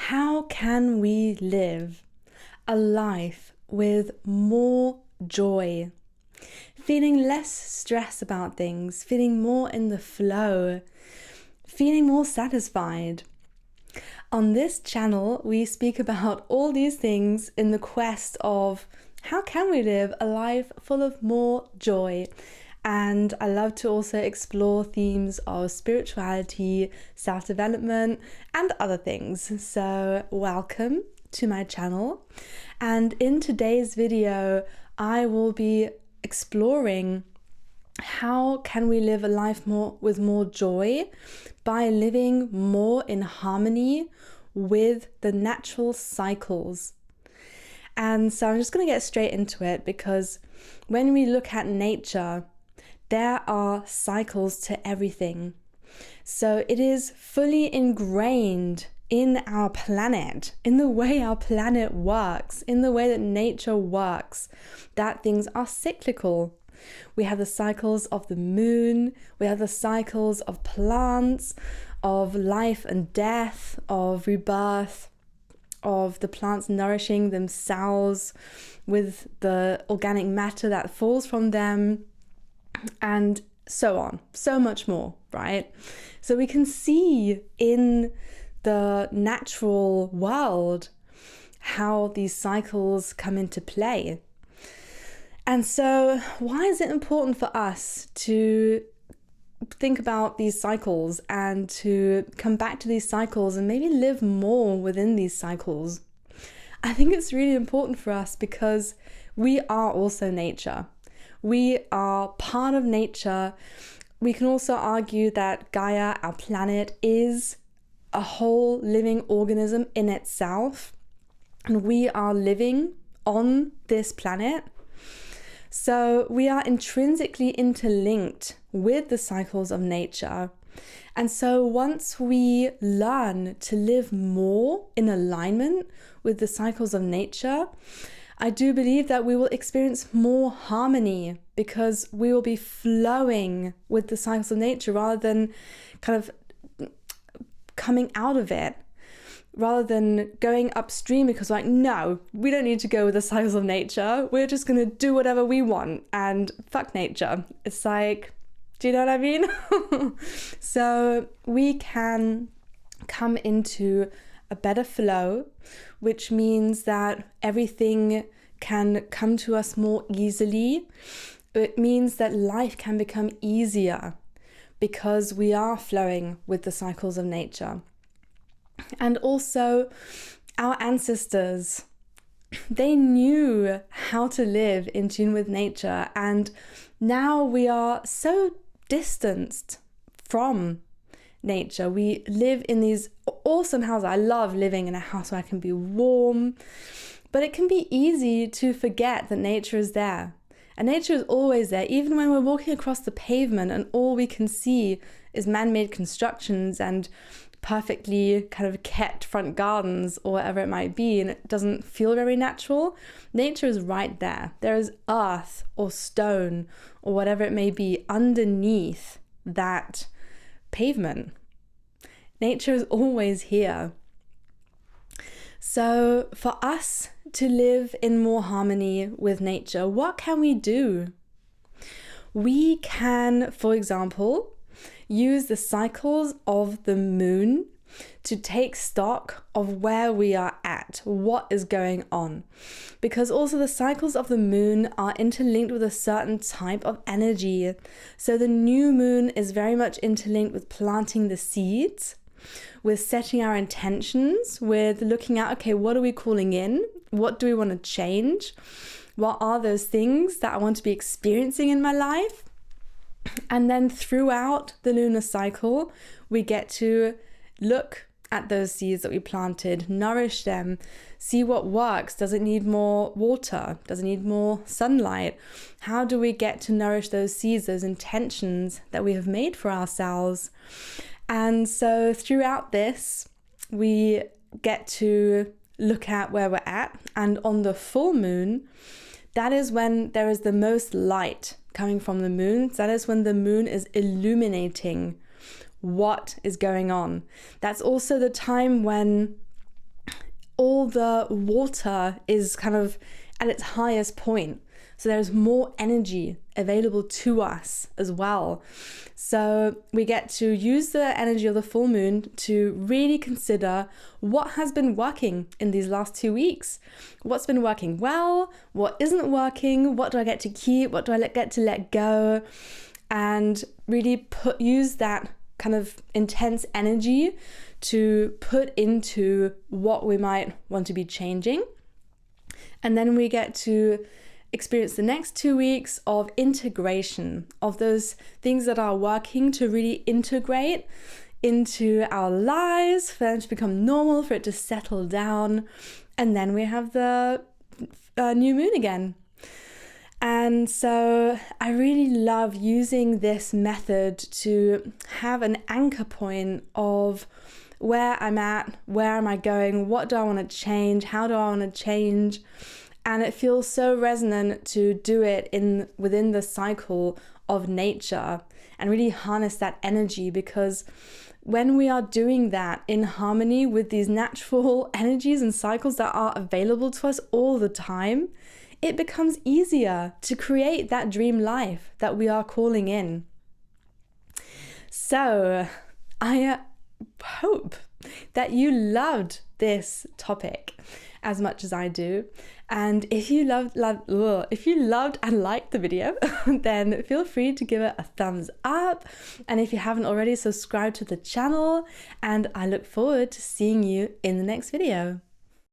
How can we live a life with more joy? Feeling less stress about things, feeling more in the flow, feeling more satisfied. On this channel, we speak about all these things in the quest of how can we live a life full of more joy. And I love to also explore themes of spirituality, self-development, and other things. So welcome to my channel. And in today's video, I will be exploring how can we live a life with more joy by living more in harmony with the natural cycles. And so I'm just going to get straight into it, because when we look at nature, there are cycles to everything. So it is fully ingrained in our planet, in the way our planet works, in the way that nature works, that things are cyclical. We have the cycles of the moon, we have the cycles of plants, of life and death, of rebirth, of the plants nourishing themselves with the organic matter that falls from them, and so on, so much more, right? So we can see in the natural world how these cycles come into play. And so why is it important for us to think about these cycles and to come back to these cycles and maybe live more within these cycles? I think it's really important for us because we are also nature. We are part of nature. We can also argue that Gaia, our planet, is a whole living organism in itself, and we are living on this planet. So we are intrinsically interlinked with the cycles of nature. And so once we learn to live more in alignment with the cycles of nature, I do believe that we will experience more harmony, because we will be flowing with the cycles of nature rather than kind of coming out of it, rather than going upstream because like, no, we don't need to go with the cycles of nature. We're just going to do whatever we want and fuck nature. It's like, do you know what I mean? So we can come into a better flow, which means that everything can come to us more easily. It means that life can become easier because we are flowing with the cycles of nature. And also our ancestors, they knew how to live in tune with nature, and now we are so distanced from nature. We live in these awesome houses. I love living in a house where I can be warm, but it can be easy to forget that nature is there. And nature is always there, even when we're walking across the pavement and all we can see is man-made constructions and perfectly kind of kept front gardens or whatever it might be, and it doesn't feel very natural. Nature is right there. There is earth or stone or whatever it may be underneath that pavement. Nature is always here. So for us to live in more harmony with nature, what can we do? We can, for example, use the cycles of the moon to take stock of where we are at, what is going on. Because also the cycles of the moon are interlinked with a certain type of energy. So the new moon is very much interlinked with planting the seeds, with setting our intentions, with looking at, okay, what are we calling in? What do we want to change? What are those things that I want to be experiencing in my life? And then throughout the lunar cycle, we get to look at those seeds that we planted, nourish them, see what works. Does it need more water? Does it need more sunlight? How do we get to nourish those seeds, those intentions that we have made for ourselves? And so throughout this, we get to look at where we're at. And on the full moon, that is when there is the most light coming from the moon. That is when the moon is illuminating what is going on. That's also the time when all the water is kind of at its highest point. So there's more energy available to us as well. So we get to use the energy of the full moon to really consider what has been working in these last 2 weeks. What's been working well? What isn't working? What do I get to keep? What do I get to let go? And really use that kind of intense energy to put into what we might want to be changing. And then we get to experience the next 2 weeks of integration of those things that are working, to really integrate into our lives, for them to become normal, for it to settle down. And then we have the new moon again. And so I really love using this method to have an anchor point of where I'm at, where am I going, what do I want to change, how do I want to change. And it feels so resonant to do it within the cycle of nature and really harness that energy, because when we are doing that in harmony with these natural energies and cycles that are available to us all the time, it becomes easier to create that dream life that we are calling in. So I hope that you loved this topic as much as I do. And if you loved and liked the video, then feel free to give it a thumbs up. And if you haven't already, subscribe to the channel. And I look forward to seeing you in the next video.